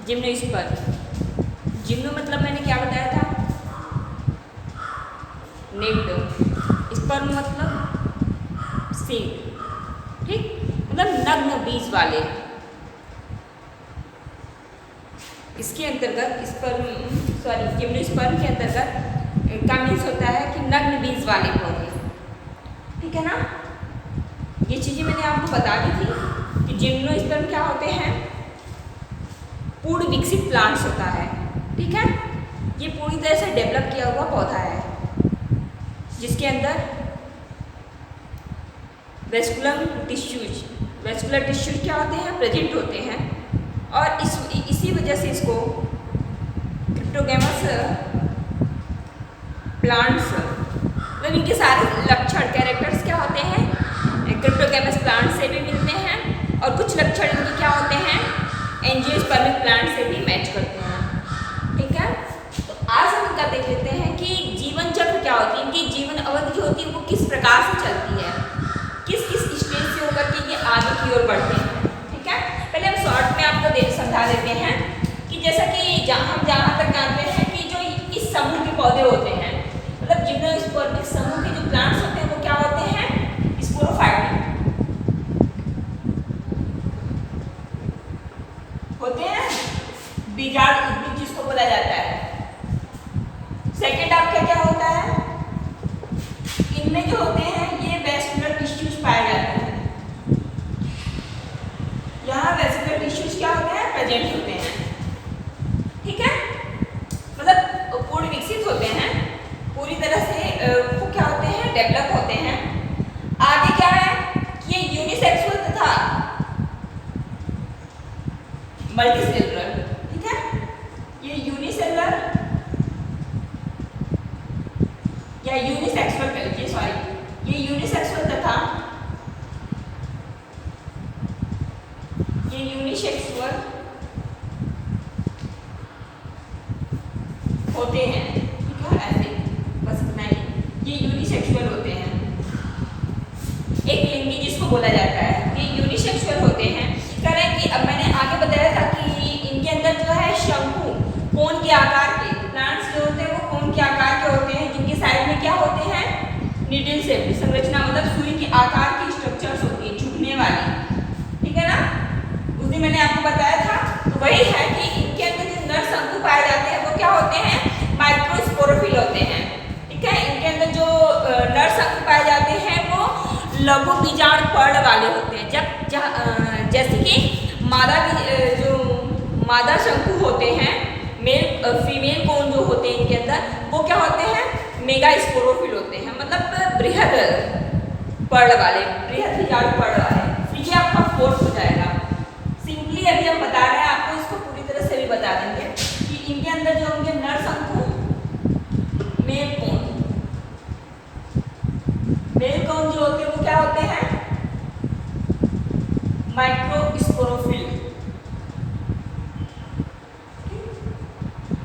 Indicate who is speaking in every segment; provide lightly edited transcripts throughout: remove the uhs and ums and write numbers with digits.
Speaker 1: Gymnosperm. Gymno मतलब मैंने क्या बताया था, नेक्ड। स्पर्म मतलब सीड, ठीक, मतलब नग्न बीज वाले। इसके अंतर्गत जिम्नोस्पर्म के अंतर्गत का मीन्स होता है कि नग्न बीज वाले पौधे, ठीक है ना। ये चीजें मैंने आपको बता दी थी कि जिम्नोस्पर्म क्या होते हैं, पूर्ण विकसित प्लांट्स होता है, ठीक है। ये पूरी तरह से डेवलप किया हुआ पौधा है जिसके अंदर वेस्कुलर टिश्यूज क्या होते हैं, प्रेजेंट होते हैं। और इसी वजह से इसको क्रिप्टोगैमस प्लांट्स, मतलब इनके सारे लक्षण कैरेक्टर्स क्या होते हैं, क्रिप्टोगैमस प्लांट से भी मिलते हैं, और कुछ लक्षण इनके क्या होते हैं, एंजियोस्पर्मिक प्लांट से भी मैच करते हैं, ठीक है। तो आज हम इनका देख लेते हैं कि जीवन चक्र क्या होती है, इनकी जीवन अवधि जो होती है वो किस प्रकार से चलती है, किस किस स्टेज से होकर के ये आगे की ओर बढ़ते हैं, ठीक है। पहले हम शॉर्ट में आपको समझा देते हैं कि जैसा कि हम जहाँ तक जानते हैं कि जो इस समूह के पौधे होते हैं, मतलब जिम्नोस्पर्मिक समूह के जो प्लांट्स होते हैं वो क्या होते हैं, स्पोरोफाइट होते हैं, बीजार्ड उद्भिद जिसको बोला जाता है। सेकेंड आपका क्या होता है, इनमें जो होते हैं ये वेस्कुलर टिश्यूज पाए जाते हैं। यहाँ वेस्कुलर टिश्यूज क्या होते हैं, प्रेजेंट होते हैं, ठीक है, मतलब पूर्ण विकसित होते हैं, पूरी तरह से वो क्या होते हैं, डेवलप होते हैं। आगे क्या है कि ये यूनिसेक्सुअल तथा मल्टीसेलुलर, ठीक है, ये यूनिसेलुलर या यूनिसेक्सुअल कह लीजिए, सॉरी, ये यूनिसेक्सुअल तथा ये यूनिसेक्सुअल होते हैं, ठीक है, ऐसे बस इतना ही, ये यूनिसेक्सुअल होते हैं, एक लिंगी जिसको बोला जाता है, ये यूनिसेक्सुअल होते हैं। कह रहे हैं कि अब मैंने आगे बताया था कि इनके अंदर जो है शंकु कोन के आकार के प्लांट्स जो होते हैं वो कोन के आकार के होते हैं, जिनके साइड में क्या होते हैं, नीडल शेप संरचना, मतलब सुई के आकार की स्ट्रक्चर्स होती है, झुकने वाली, ठीक है ना। उस दिन मैंने आपको बताया था, तो वही है कि इनके अंदर जो नर शंकु पाए जाते हैं वो क्या होते हैं, माइक्रोस्पोरोफिल होते हैं, ठीक है। इनके अंदर जो नर शंकु पाए जाते हैं वो लघु बीजाणु पर्ण वाले होते हैं। जैसे कि मादा शंकु होते हैं, फीमेल कोन जो होते हैं इनके अंदर वो क्या होते हैं, मेगास्पोरोफिल होते हैं, मतलब बृहद पर्ण वाले, बृहद बीजाणु पर्ण वाले। तो ये आपका फोर्थ हो जाएगा। सिंपली अभी हम बता रहे हैं आपको, इसको पूरी तरह से भी बता देंगे कि इनके अंदर जो होंगे नर शंकु, मेल कोन जो होते हैं वो क्या होते हैं, माइक्रोस्पोरोफिल,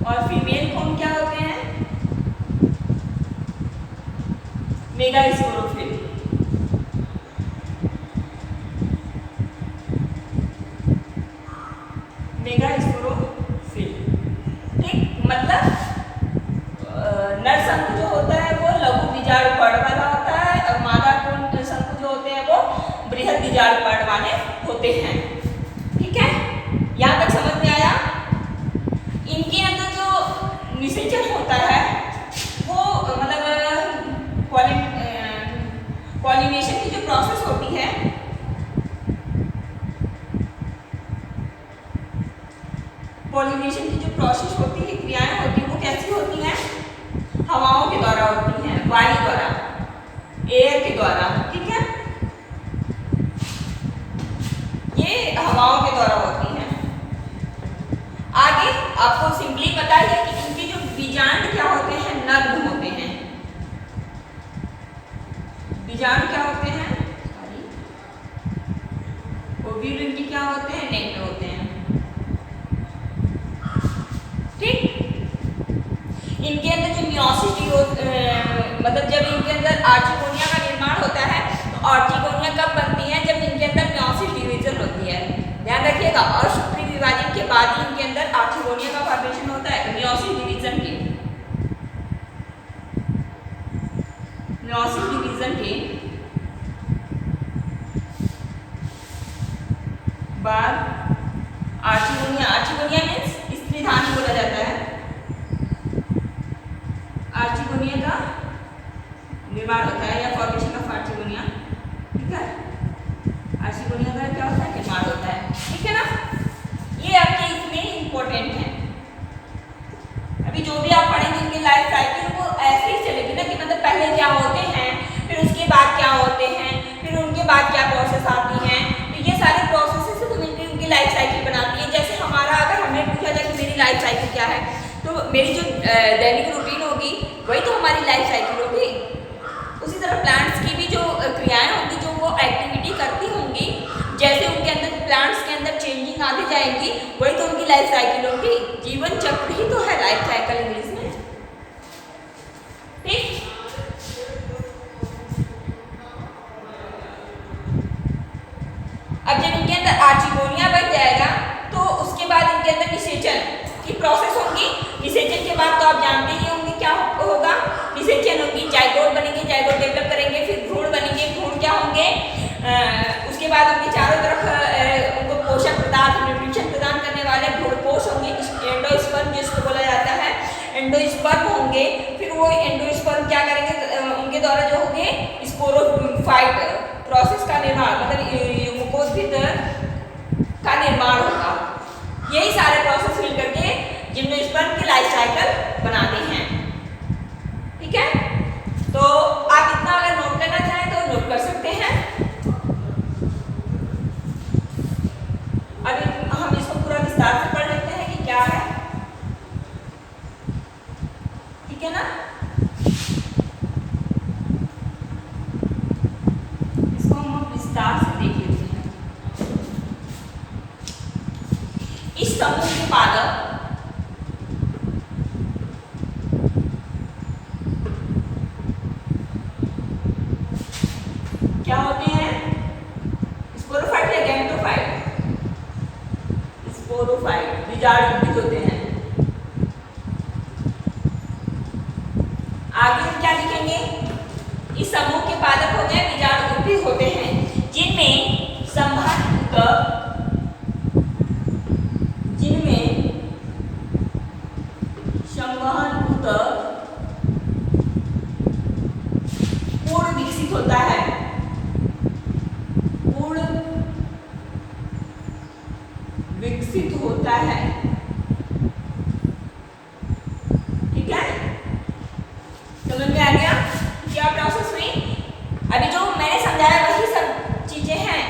Speaker 1: और फीमेल कोन क्या होते हैं, मेगास्पोरोफिल। ठीक, मतलब नर शंकु जो होता है वो लघु बीजाणु पर्ण वाला होता है, और मादा कोन शंकु जो होते हैं वो बृहद बीजाणु पर्ण वाले होते हैं, ठीक है। यहाँ तक समझ में आया। इनके अंदर जो निषेचन होता है वो मतलब पॉलिनेशन की जो प्रोसेस होती है, पॉलिनेशन की जो प्रोसेस होती है, क्रियाएं होती है, वो कैसी होती हैं, हवाओं के द्वारा होती हैं, वायु द्वारा, एयर के द्वारा, ठीक है, ये हवाओं के द्वारा होती हैं। आगे आपको सिंपली पता है कि इनके जो बीजांड क्या होते हैं, नग्न होते हैं। बीजांड क्या होते हैं, ओव्यूल इनके क्या होते हैं, नेक्ड होते हैं, ठीक। इनके अंदर जो मियोसिस मतलब जब इनके अंदर आर्चिगोनिया का निर्माण होता है, तो आर्चिगोनिया कब बनती है, जब इनके अंदर मियोसिस डिवीजन होती है, ध्यान रखिएगा। और शुक्र विभाजन के बाद ही इनके अंदर बाद आर्चिगोनिया, आर्चिगोनिया मीन्स स्त्रीधानी बोला जाता है। आर्चिगोनिया का निर्माण होता है या फॉर्मेशन ऑफ आर्चिगोनिया, ठीक है। आर्चिगोनिया का क्या होता है, निर्माण होता है, ठीक है ना। ये आपके इसमें इंपॉर्टेंट है। अभी जो भी आप पढ़ेंगे इनकी लाइफ साइकिल वो ऐसे ही चलेगी ना कि मतलब पहले क्या होते हैं, फिर उसके बाद क्या होते हैं, फिर उनके बाद क्या प्रोसेस आती हैं। तो ये सारे प्रोसेस से तो मिलकर उनकी लाइफ साइकिल बनाती है। जैसे हमारा अगर हमें पूछा जाए कि मेरी लाइफ साइकिल क्या है, तो मेरी जो दैनिक रूटीन होगी वही तो हमारी लाइफ साइकिल होगी। उसी तरह प्लांट्स की भी जो क्रियाएं होंगी, जो वो एक्टिविटी करती होंगी, जैसे उनके अंदर प्लांट्स के अंदर चेंजिंग आती जाएंगी, वही तो उनकी लाइफ साइकिल होगी। जीवन चक्र ही तो है लाइफ साइकिल इंग्लिश में, ठीक। अब जब इनके अंदर आर्चिगोनिया बन जाएगा तो उसके बाद इनके अंदर निषेचन की प्रोसेस होगी। निषेचन के बाद तो आप जानते ही होंगे क्या होगा, निषेचन होगी, जाइगोट बनेंगे, जाइगोट डेवलप करेंगे, फिर भ्रूण बनेंगे, भ्रूण क्या होंगे, उसके बाद उनके चारों तरफ उनको पोषक पदार्थ, न्यूट्रिशन प्रदान करने वाले भ्रूणपोष होंगे, एंडोस्पर्म जिसको बोला जाता है, एंडोस्पर्म होंगे। फिर वो एंडोस्पर्म क्या करेंगे, उनके द्वारा जो होंगे स्पोरोफाइट प्रोसेस का निर्माण, मतलब मुकोस्फीत का निर्माण होगा। यही सारे प्रोसेस मिल करके जिम्नोस्पर्म की लाइफ साइकिल बनाते हैं, ठीक है। तो आप इतना अगर नोट करना चाहें तो नोट कर सकते हैं। अभी हम इसको पूरा विस्तार से पढ़ लेते हैं कि क्या है, ठीक है ना। इसको हम विस्तार से देख लेते हैं। इस समूह के पादप क्या होते हैं, स्पोरोफाइट या गैमेटोफाइट, स्पोरोफाइट बीजाणु उद्भिद होते हैं। आगे हम क्या लिखेंगे, इस समूह के पादप हो गए बीजाणु उद्भिद होते हैं, जिनमें संवहन पूर्ण विकसित होता है, पूर्ण विकसित होता है, ठीक है। समझ में आ गया क्या प्रोसेस हुई। अभी जो मैंने समझाया वही सब चीजें हैं।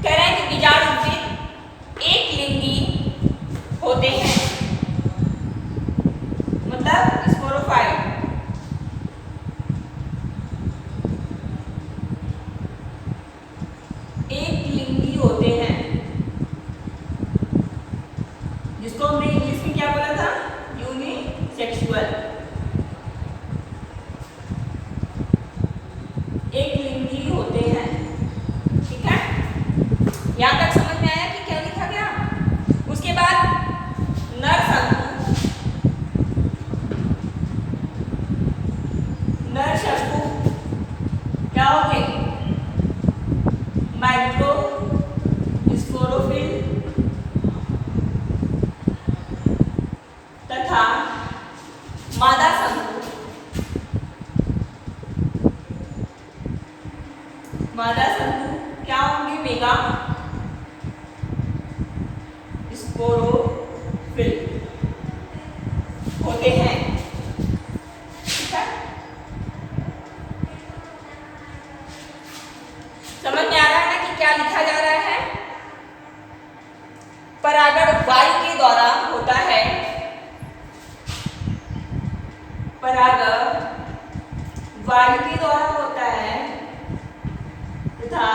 Speaker 1: कह रहे हैं कि बीजाणु उद्भिद एक लिंगी होते हैं, मतलब स्पोरोफाइट। एक लिंगी होते हैं, जिसको हमने इंग्लिश में क्या बोला था, यूनिसेक्सुअल। एक लिंगी होते हैं, ठीक है। यहां तक समझ में आया कि क्या लिखा गया। उसके बाद नर शंकु, नर शंकु क्या होंगे, माइक्रो स्पोरोफिल तथा मादा शंकु, मादा शंकु क्या होंगे, मेगा स्पोरोफिल होते हैं, ठीक है। समझ में आ रहा है ना कि क्या लिखा जा रहा है। परागण वायु के द्वारा होता है, परागण वायु के द्वारा होता है तथा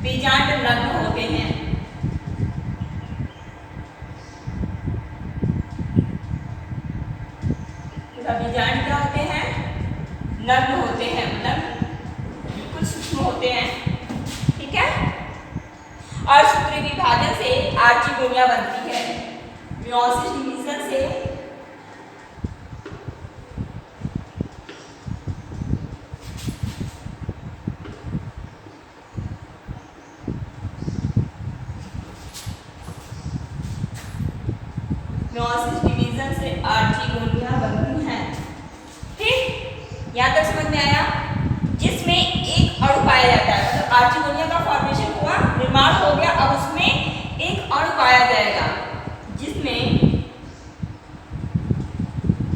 Speaker 1: बीजांड नग्न होते हैं, बीजांड क्या होते हैं, नग्न होते हैं, मतलब बिल्कुल सूक्ष्म होते हैं, ठीक है। और सूत्री विभाजन से आर्चिगोनिया बनती है, मियोसिस डिवीजन से मियोसिस डिवीजन से आर्चिगोनिया बनती हैं। ठीक, यहाँ तक समझ में आया? जिसमें एक अणु पाया जाता है, मतलब आर्चिगोनिया का फॉर्मेशन हुआ, निर्माण हो गया, अब उसमें एक अणु पाया जाएगा जिसमें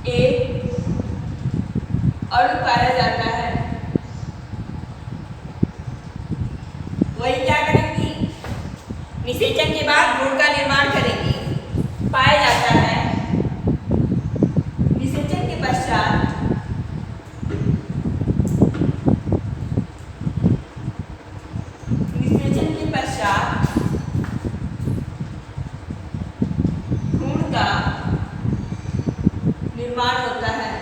Speaker 1: एक अणु पाया जाता है। वही क्या करेंगी? निषेचन के बाद गुण का निर्माण करेंगी। पाया जाता है निषेचन के पश्चात भ्रूण का निर्माण होता है।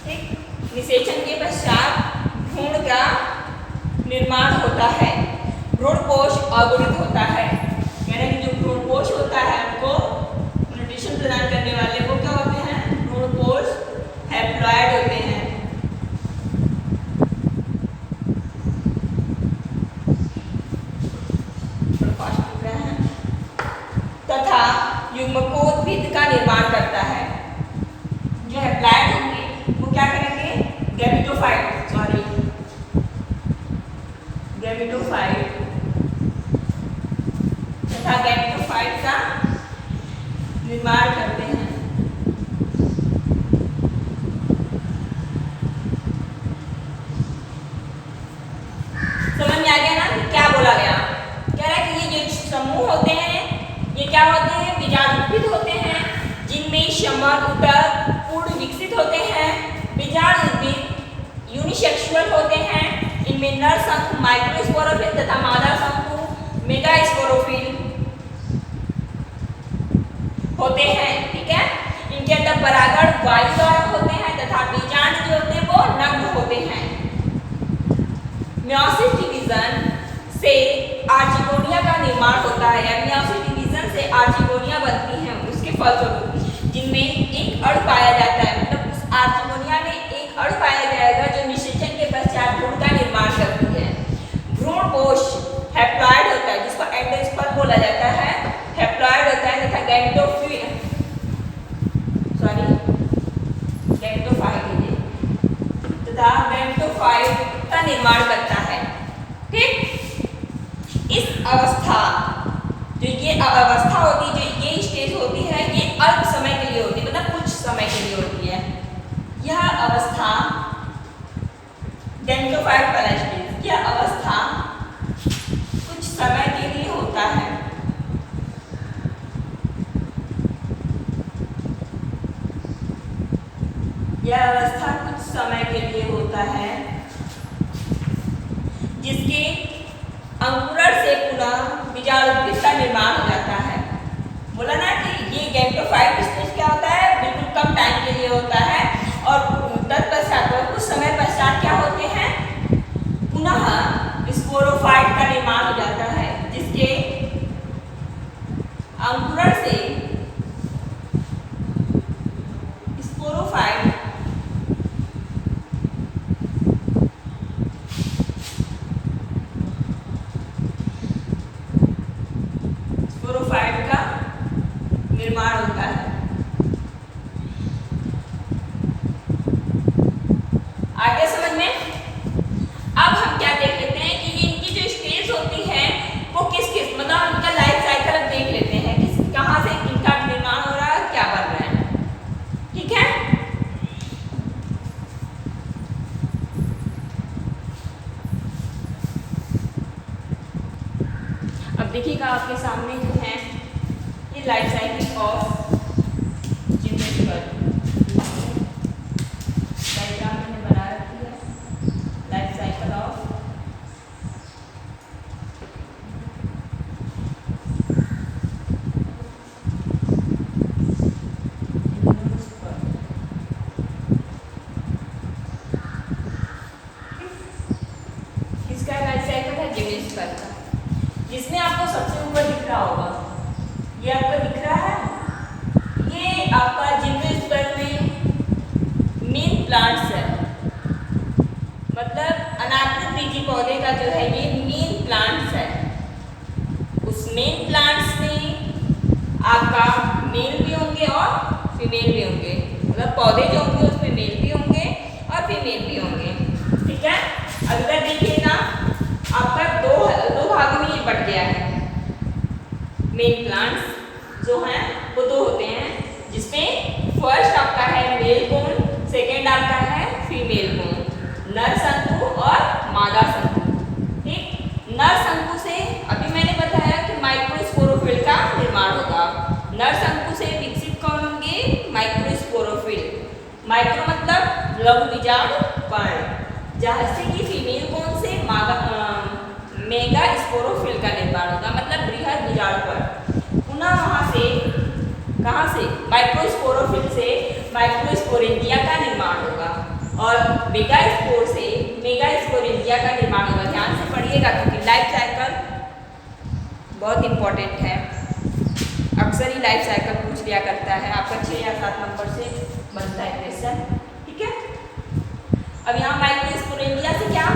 Speaker 1: ठीक, निषेचन के पश्चात भ्रूण का निर्माण होता है। भ्रूणपोष अगुणित होता है, यानी कि जो भ्रूणपोष होता है उनको न्यूट्रिशन प्रदान करने वाले वो क्या होते हैं? भ्रूणपोष हैप्लॉइड होते हैं। तथा युग्मकोद्भिद का निर्माण करता है। जो हैप्लॉइड होंगे वो क्या करेंगे? गैमेटोफाइट तथा गैमेटोफाइट का निर्माण करते हैं। समझ में आ गया ना क्या बोला गया? कह रहा है कि ये जो समूह होते हैं ये क्या होते हैं? बीजाणुउद्भिद होते हैं, जिनमें समानुत्तर पूर्ण विकसित होते हैं। बीजाणुउद्भिद यूनिसेक्सुअल होते हैं। इनमें नर शंकु माइक्रोस्पोरोफिल तथा मादा शंकु मेगास्पोरोफिल होते हैं। ठीक है, इनके अंदर परागण वायु द्वारा होते हैं तथा बीजाणु जो होते हैं वो नग्न होते हैं। मियोसिस डिवीजन से आर्चिगोनिया का निर्माण होता है, या मियोसिस डिवीजन से आर्चिगोनिया बनती है उसके फलस्वरूप, जिनमें एक अणु पाया जाता है, मतलब उस आर्चिगोनिया में एक अणु पाया जाएगा जो निषेचन के पश्चात भ्रूण का निर्माण करती है। भ्रूणपोष हैप्लॉइड होता है, जिसको एंडोस्पर्म बोला जाता है, हैप्लॉइड होता है तथा गैमेटोफाइट का निर्माण करता है। ठीक, इस अवस्था जो ये अवस्था होती है, जो ये स्टेज होती है, ये अल्प समय के लिए होती है, मतलब कुछ समय के लिए होती है। यह अवस्था गैमेटोफाइट वाला स्टेज, यह अवस्था कुछ समय के लिए होता है। यह अवस्था कुछ समय के लिए होता है, जिसके अंकुरण से पुनः बीजाणुउद्भिद का निर्माण हो जाता है। बोला ना कि ये गैमेटोफाइट स्टेज क्या होता है? बिल्कुल कम टाइम के लिए होता है, और तत्पश्चात कुछ समय पश्चात क्या होते हैं? पुनः स्पोरोफाइट का निर्माण हो जाता है, जिसके अंकुरण से स्पोरोफाइट का निर्माण होता है। आगे समझ में? अब हम क्या देख लेते हैं कि ये इनकी जो स्टेज होती है वो किस किस, मतलब इनका लाइफ साइकिल अब देख लेते हैं कि कहाँ से इनका निर्माण हो रहा है, क्या बन रहा है। ठीक है, अब देखिएगा आपके सामने जो है ये life cycle of gymnosperm diagram मैंने बना रखी है। Life cycle of gymnosperm. इसका लाइफ साइकिल है जिम्नोस्पर्म का, जिसमें आपको सबसे ऊपर दिख रहा होगा, ये आपको दिख रहा है, ये आपका जिम्नोस्पर्म में मेन प्लांट्स है, मतलब अनावृत बीजी पौधे का जो है ये मेन प्लांट्स है। आपका मेल भी होंगे और फीमेल भी होंगे, मतलब पौधे जो होंगे उसमें मेल भी होंगे और फीमेल भी होंगे। ठीक है, अगर देखिएगा आपका दो भागों में ये बट गया है। मेन प्लांट्स जो हैं वो दो होते हैं, जिसमें फर्स्ट आपका है मेल कोन, सेकेंड आपका है फीमेल कोन, नर शंकु और मादा शंकु। ठीक, नर शंकु से अभी मैंने बताया कि माइक्रोस्पोरोफिल का निर्माण होगा। नर शंकु से विकसित कौन होंगे? माइक्रोस्पोरोफिल। माइक्रो मतलब लघु बीजाणु कण, जहाँ से कि फीमेल कोन से मेगा स्पोरोफिल का निर्माण होगा, मतलब बृहद बीजाणु कण। पुनः वहाँ से कहाँ से? माइक्रोस्पोरोफिल से माइक्रोस्पोरेंजिया का निर्माण होगा और मेगास्पोर से मेगास्पोरेंजिया का निर्माण होगा। ध्यान से पढ़िएगा क्योंकि लाइफ साइकिल बहुत इंपॉर्टेंट है, अक्सर ही लाइफ साइकिल पूछ लिया करता है, आपका 6 या 7 नंबर से बनता है क्वेश्चन। ठीक है, अब यहाँ माइक्रोस्पोरेंजिया से क्या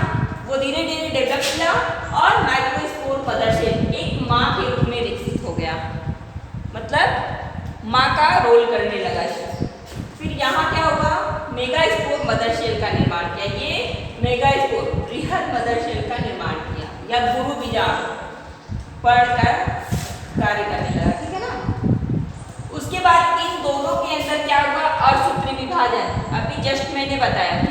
Speaker 1: वो धीरे धीरे डेवलप किया और माइक्रोस्पोर मदर सेल एक माँ के रूप में विकसित हो गया, मतलब माँ का रोल करने लगा। फिर यहाँ क्या होगा? मेगास्पोर मदर सेल का निर्माण किया। ये मेगास्पोर बृहद मदर सेल का निर्माण किया या गुरु बीजाणु पढ़कर कार्य करने लगा। ठीक है ना, उसके बाद इन दोनों के अंदर क्या होगा? अर्धसूत्री विभाजन। अभी जस्ट मैंने बताया कि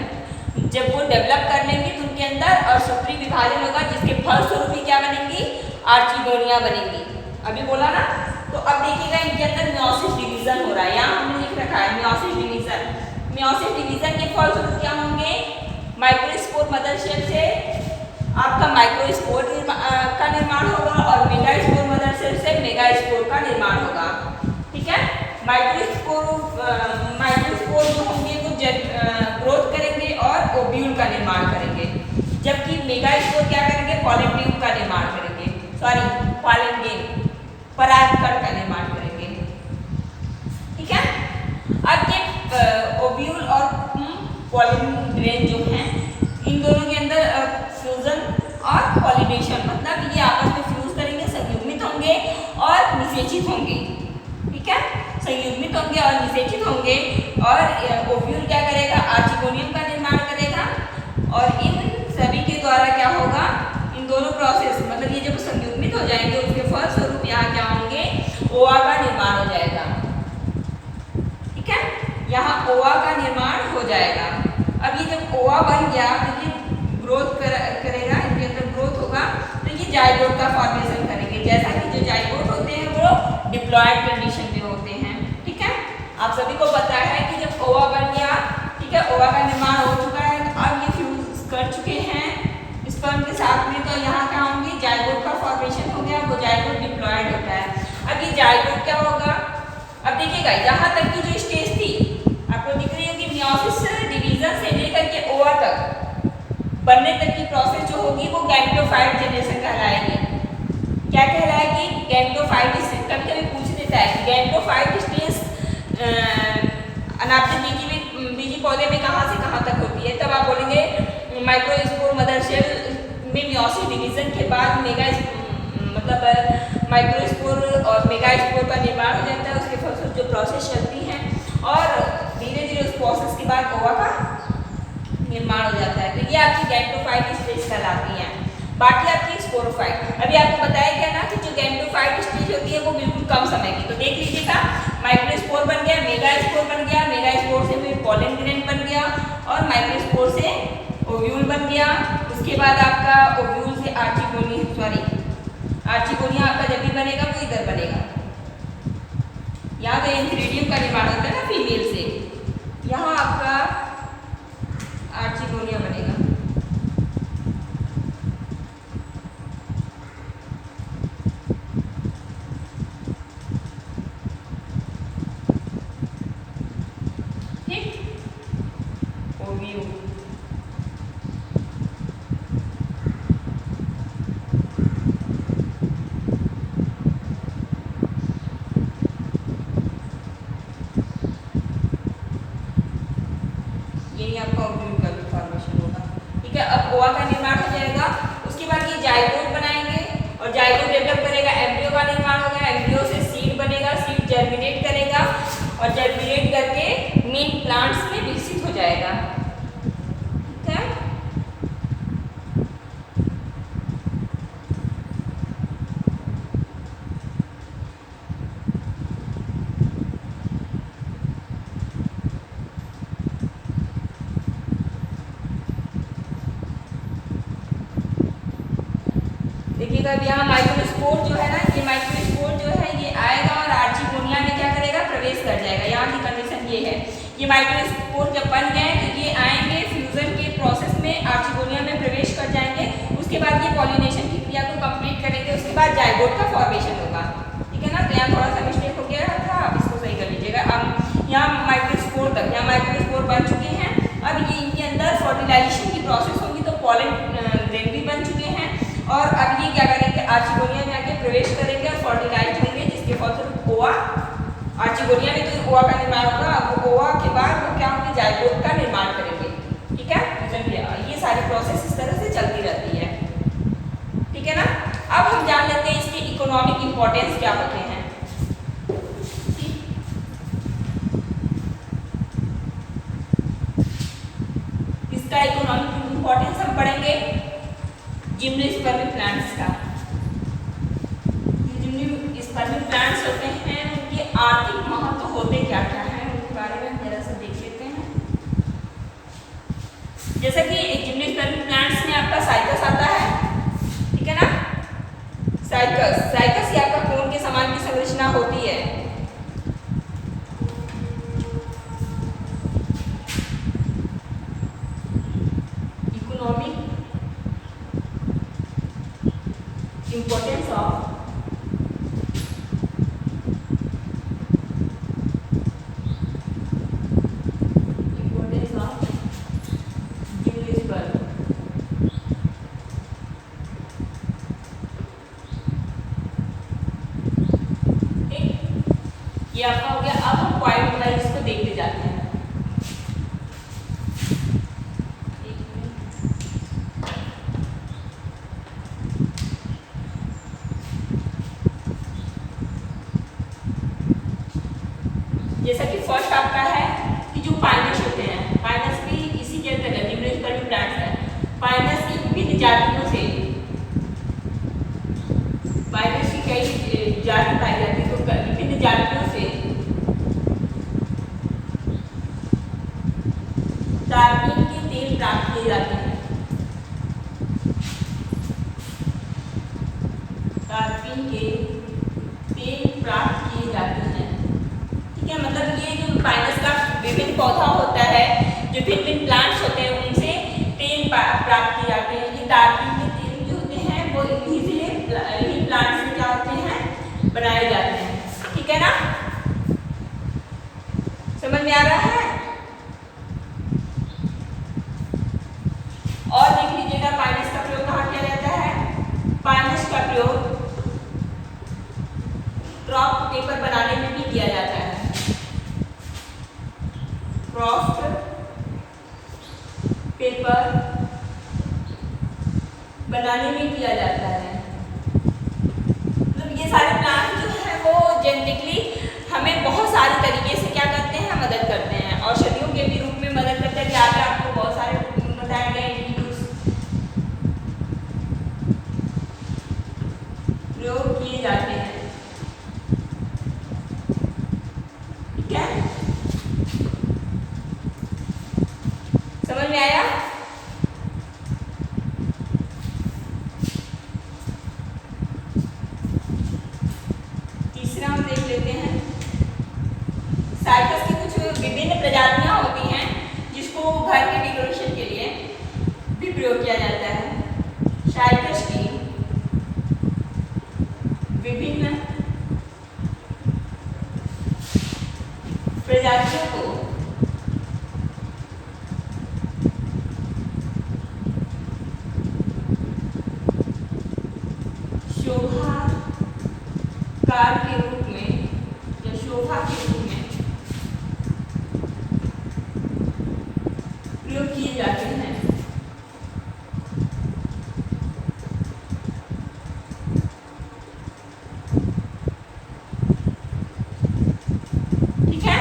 Speaker 1: जब वो डेवलप कर लेंगे तो उनके अंदर अर्धसूत्री विभाजन होगा, जिसके फलस्वरूप क्या बनेंगी? आर्चिगोनिया बनेंगी। अभी बोला ना, तो अब देखिएगा इनके अंदर मियोसिस डिवीजन हो रहा है, यहाँ हमने लिख रखा है मियोसिस डिवीजन। मियोसिस डिवीजन के फलस्वरूप क्या होंगे? माइक्रोस्पोर मदर सेल से आपका माइक्रोस्पोर का निर्माण होगा और मेगास्पोर मदर सेल से मेगास्पोर का निर्माण होगा। ठीक है, माइक्रोस्पोर जो होंगे वो ग्रोथ करेंगे और ओव्यूल का निर्माण करेंगे, जबकि मेगास्पोर क्या करेंगे? पॉलन ट्यूब का निर्माण करेंगे, सॉरी पॉलन ग्रेन परागकण का निर्माण करेंगे। ठीक है, अब ये ओव्यूल और पॉलन ग्रेन जो हैं इन दोनों के अंदर फ्यूजन और पॉलिनेशन, मतलब ये आपस में फ्यूज करेंगे, संयुग्मित होंगे और निषेचित होंगे। ठीक है, संयुग्मित होंगे और निषेचित होंगे और ओव्यूल क्या करेगा? आर्चिगोनियम का निर्माण करेगा और इन सभी के द्वारा क्या होगा? इन दोनों प्रोसेस मतलब ये जब संयुग्मित हो जाएंगे उसके फलस्वरूप यहाँ क्या होंगे? ओवा का निर्माण हो जाएगा। ठीक है, यहाँ ओवा का निर्माण हो जाएगा। अब ये जब ओवा बन गया तो ये ग्रोथ करेगा, इनके अंदर ग्रोथ होगा तो ये जाइगोट का फॉर्मेशन करेंगे, जैसा कि जो जाइगोट होते हैं वो डिप्लॉयड कंडीशन में होते हैं। ठीक है, आप सभी को पता है कि जब ओवा बन गया, ठीक है, ओवा का निर्माण हो चुका है, तो अब ये फ्यूज कर चुके हैं स्पर्म के साथ में, तो यहाँ क्या होंगे? जाइगोट का फॉर्मेशन हो गया, वो जाइगोट डिप्लॉयड होता है। अब ये जाइगोट क्या होगा? अब देखिएगा यहाँ तक की जो स्टेज थी आपको दिख रही होगी, मियोसिस डिवीजन से लेकर के ओवा तक बनने तक की प्रोसेस जो होगी वो गैमेटोफाइट जनरेशन कहलाएगी। क्या कहलाएगी? गैमेटोफाइट। कभी कभी पूछ देता है कि गैमेटोफाइट स्टेज अनाप्त बीजी पौधे में कहाँ से कहाँ तक होती है, तब आप बोलेंगे माइक्रोस्पोर मदर सेल में मियोसिस डिवीजन के बाद मतलब माइक्रोस्पोर और मेगास्पोर का निर्माण हो जाता है। उसके फलस्वरूप जो प्रोसेस चलती है और धीरे धीरे उस प्रोसेस के बाद ओवा का निर्माण हो जाता है, तो ये आपकी गैमेटोफाइट स्टेज कहलाती है। बाकी आपकी स्पोरोफाइट, अभी आपको बताया क्या ना कि जो गैमेटोफाइट स्टेज होती है वो बिल्कुल कम समय की, तो देख लीजिएगा माइक्रोस्पोर बन गया, मेगास्पोर बन गया, मेगास्पोर से फिर पॉलन ग्रेन बन गया और माइक्रोस्पोर से ओव्यूल बन गया। उसके बाद आपका ओव्यूल से आर्चिगोनिया आपका जब भी बनेगा वो इधर बनेगा, यहाँ तो एंथ्रेडियम का निर्माण होता है ना फीमेल से, यहाँ आपका आर्चिगोनिया बनेगा। ठीक, ओव्यूल यही आपका ओव्यूल का भी फॉर्मेशन होगा। ठीक है, अब ओवा का निर्माण हो जाएगा, उसके बाद ये जाइगोट बनाएंगे और जाइगोट डेवलप करेगा, एम्ब्रियो का निर्माण होगा, एम्ब्रियो से सीड बनेगा, सीड और जर्मिनेट करके मेन प्लांट्स में विकसित हो जाएगा। ठीक है। देखिएगा अब यहाँ माइक्रोस्पोर जो है ना, ये माइक्रोस्पोर जो है ये आएगा और आर्चिगोनिया में क्या करेगा, प्रवेश कर जाएगा। यहाँ की कंडीशन ये है, ये माइक्रोस्पोर जब बन गए तो ये आएंगे फ्यूजन के प्रोसेस में आर्चिगोनिया में प्रवेश कर जाएंगे। उसके बाद ये पॉलिनेशन की क्रिया को कंप्लीट करेंगे, उसके बाद जाइगोट का फॉर्मेशन होगा। ठीक है ना। तो यहाँ थोड़ा सा मिस्टेक हो गया था, आप इसको सही कर लीजिएगा। अब यहाँ माइक्रोस्पोर तक, यहाँ माइक्रोस्पोर बन चुके हैं। अब ये इनके अंदर फर्टिलाइजेशन की प्रोसेस होगी तो पॉलन ग्रेन भी बन चुके हैं और अब ये क्या करेंगे, आर्चिगोनिया में आके प्रवेश करेंगे और फर्टिलाइज होंगे, जिसके फलस्वरूप ओवा, आर्चिगोनिया में तो ओवा का निर्माण होगा। अब ओवा के बाद वो क्या होंगे, जाइगोट का निर्माण करेंगे। ठीक है। ये सारी प्रोसेस इस तरह से चलती रहती है। ठीक है ना। अब हम जान लेते हैं इसके इकोनॉमिक इंपॉर्टेंस क्या होते हैं। इसका इकोनॉमिक इंपॉर्टेंस हम पढ़ेंगे जिम्नोस्पर्मिक प्लांट्स का। जिम्नोस्पर्मिक प्लांट्स होते हैं, उनके आर्थिक महत्व होते क्या क्या है, उनके बारे में हम जरा सा देख लेते हैं। जैसा कि जिम्नोस्पर्मिक प्लांट्स में आपका साइकस आता है। ठीक है ना। साइकस ही आपका कोन के समान की संरचना होती है। Economic importance of gymnosperm। ठीक, ये आपका हो गया। अब हम पॉइंट वाइज इसको देखते जाते हैं। जैसा कि फर्स्ट आपका है कि जो पाइनस होते हैं, पाइनस भी इसी के अंतर्गत जिम्नोस्पर्मिक प्लांट्स है। पाइनस की विभिन्न जातियों से, पाइनस की कई जाति पाई जाती है, तो विभिन्न जातियों से तारपीन के तेल प्राप्त किए जाते हैं। तारपीन के तेल प्राप्त किए जाते हैं। मतलब ये जो पाइनस का विभिन्न पौधा होता है, जो विभिन्न प्लांट्स होते हैं, उनसे तेल प्राप्त किए जाते हैं। ये तारपीन के तेल जो होते हैं वो इन्हीं प्लांट्स से क्या होते हैं, बनाए जाते हैं। ठीक है ना। समझ में आ रहा है। और देख लीजिएगा पाइनस का प्रयोग कहाँ किया जाता है। पाइनस का प्रयोग क्रॉफ्ट पेपर बनाने में भी किया जाता है। क्रॉफ्ट पेपर बनाने में किया जाता है। मतलब ये सारे प्लांट जो है वो जेनेटिकली हमें बहुत सारे तरीके से क्या करते हैं, मदद करते हैं। औषधियों के भी रूप में मदद करते हैं। कि आगे आपको बहुत सारे बताए गए प्रयोग किए जाते हैं। ठीक है। समझ में आया। तीसरा हम देख लेते हैं। साइकस की कुछ विभिन्न प्रजातियां होती हैं जिसको घर के डेकोरेशन के लिए भी प्रयोग किया जाता है। साइकस की विभिन्न प्रजातियों को शोभाकार के रूप में या शोभा के रूप में प्रयोग किए जाते हैं। ठीक है।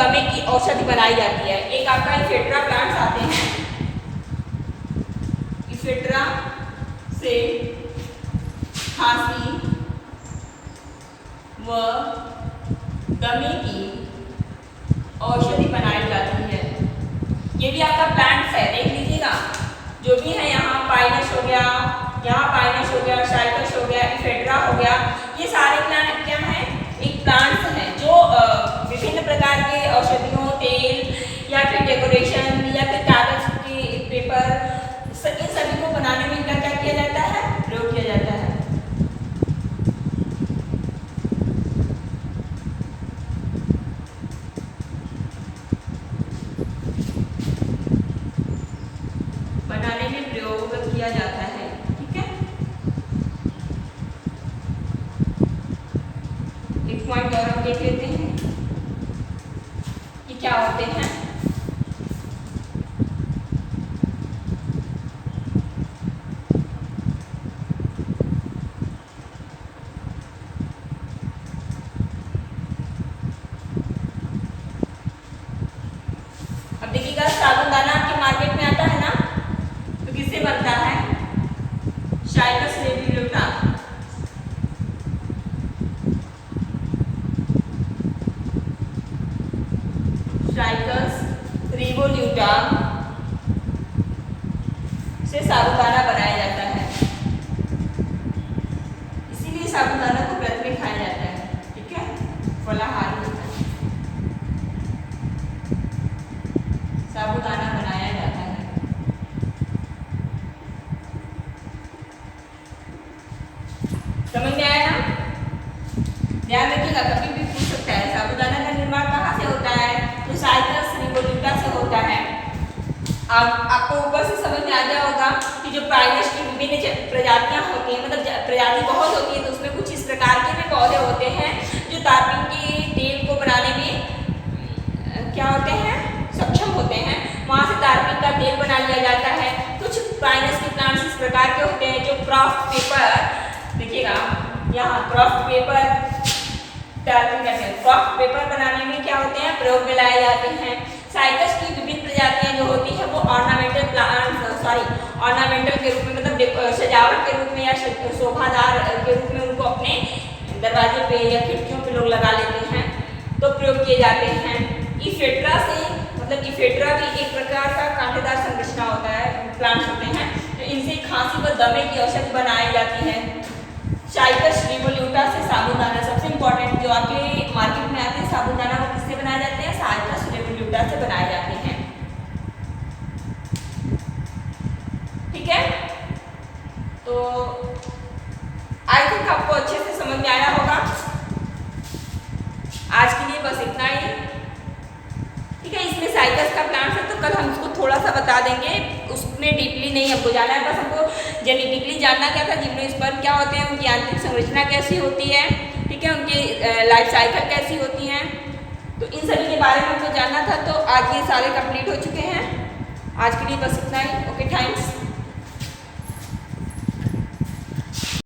Speaker 1: दमे की औषधि बनाई जाती है। एक आपका इफेड्रा प्लांट्स आते हैं, इफेड्रा से खांसी व दमे की औषधि बनाई जाती है। ये भी आपका प्लांट्स है, देख लीजिएगा। जो भी है यहाँ पाइनस हो गया, यहाँ पाइनस हो गया, साइकस हो गया, इफेड्रा हो गया, ये सारे प्लांट क्या हैं? एक प्लांट्स हैं जो विभिन्न प्रकार के औषधियों, तेल या फिर डेकोरेशन या फिर कागज के पेपर, इन सभी को बनाने में इनका क्या किया जाता है? प्रयोग किया जाता है। बनाने में प्रयोग किया जाता है, ठीक है। एक पॉइंट और हम देख लेते हैं कि क्या होते हैं। अब देखिएगा, साबूदाना आपके मार्केट में आता है ना, तो किससे बनता है? शाइकस रेवियोटा, शाइकस रिवोल्यूटा से साबूदाना बनाया जाता है। इसीलिए साबूदाना को व्रत में खाया जाता है, ठीक है, फलाहार होता है। साबूदाना बनाया जाता है। समझ में आया ना? ध्यान रखिएगा, कभी भी पूछ सकता है साबूदाना का निर्माण कहाँ से होता है? तो शाइकस रिवोल्यूटा से होता है। अब आपको ऊपर से समझ में आ गया होगा कि जो पाइनस की विभिन्न प्रजातियां होती हैं, मतलब प्रजाति बहुत होती है, तो उसमें कुछ इस प्रकार के भी पौधे होते हैं जो तारपीन के तेल को बनाने में क्या होते हैं? सक्षम होते हैं। वहाँ से तारपीन का तेल बना लिया जाता है। कुछ पाइनस के प्लांट्स इस प्रकार के होते हैं जो क्राफ्ट पेपर, देखिएगा यहाँ क्राफ्ट पेपर, तारपीन का तेल क्राफ्ट पेपर बनाने में क्या होते हैं? प्रयोग में लाए जाते हैं। साइकस की विभिन्न प्रजातियां जो होती है वो ऑर्नामेंटल ऑर्नामेंटल के रूप में, मतलब सजावट के रूप में या शोभादार के रूप में उनको अपने दरवाजे पे या खिड़कियों पे लोग लगा लेते हैं, तो प्रयोग किए जाते हैं। इफेड्रा से, मतलब इफेड्रा भी एक प्रकार का कांटेदार संरचना होता है, प्लांट्स होते हैं, तो इनसे खांसी व दमे की औषधि बनाई जाती है। शाइकस रिवोल्यूटा से साबूदाना, सबसे इंपॉर्टेंट जो आपके मार्केट में आते हैं साबूदाना, वो किससे बनाए जाते हैं? शाइकस रिवोल्यूटा से बनाए जाते हैं, ठीक है। तो आई थिंक आपको अच्छे से समझ में आया होगा। आज के लिए बस इतना ही, ठीक है। इसमें साइकस का प्लांट है, तो कल हम उसको थोड़ा सा बता देंगे, उसमें डीपली नहीं हमको जाना है, बस हमको जेनेटिकली जानना क्या था, जिम्नोस्पर्म क्या होते हैं, उनकी आंतरिक संरचना कैसी होती है, ठीक है, उनकी लाइफ साइकिल कैसी होती है, तो इन सभी के बारे में हमको जानना था। तो आज ये सारे कंप्लीट हो चुके हैं। आज के लिए बस इतना ही। Okay, thanks.